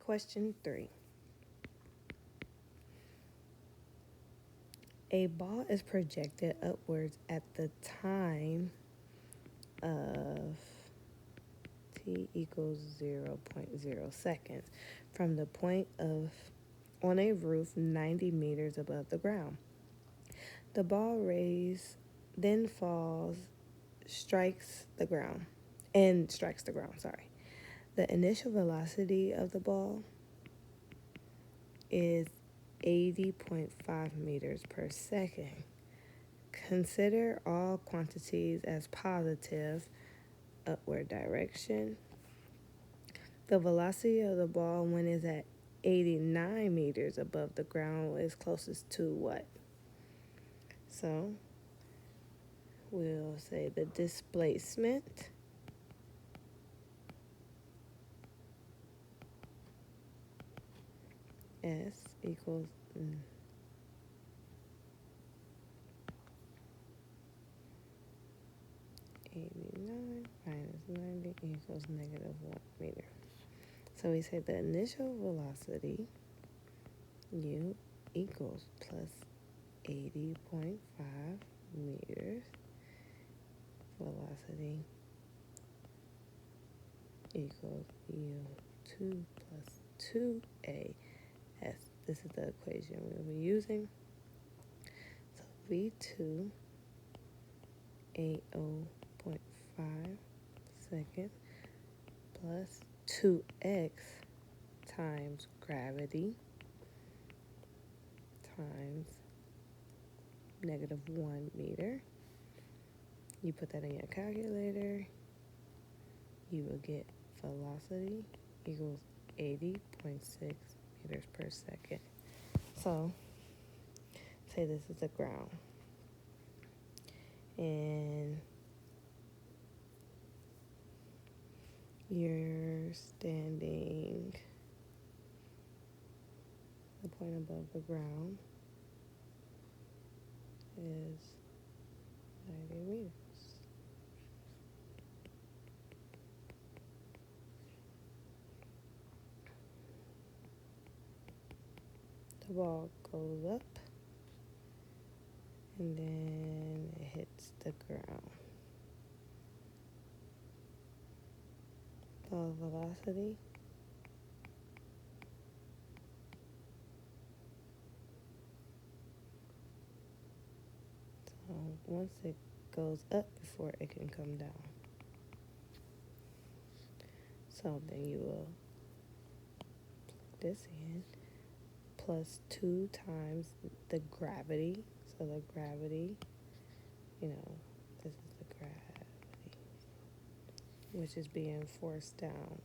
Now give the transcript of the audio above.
Question 3. A ball is projected upwards at the time of t equals 0.0 seconds from the point of on a roof 90 meters above the ground. The ball raised, then falls, strikes the ground. The initial velocity of the ball is 80.5 meters per second. Consider all quantities as positive upward direction. The velocity of the ball when it's at 89 meters above the ground is closest to what? So we'll say the displacement S equals 89 minus 90 equals negative 1 meter. So we say the initial velocity, U, equals plus 80.5 meters. Velocity equals U2 plus 2AS. This is the equation we'll be using. So V2, 80.5 seconds plus 2x times gravity times negative 1 meter. You put that in your calculator, you will get velocity equals 80.6 meters per second. So, say this is the ground. And you're standing the point above the ground is 90 meters. The ball goes up and then it hits the ground. Ball velocity once it goes up before it can come down. So then you will plug this in, plus 2 times the gravity. So the gravity, this is the gravity, which is being forced down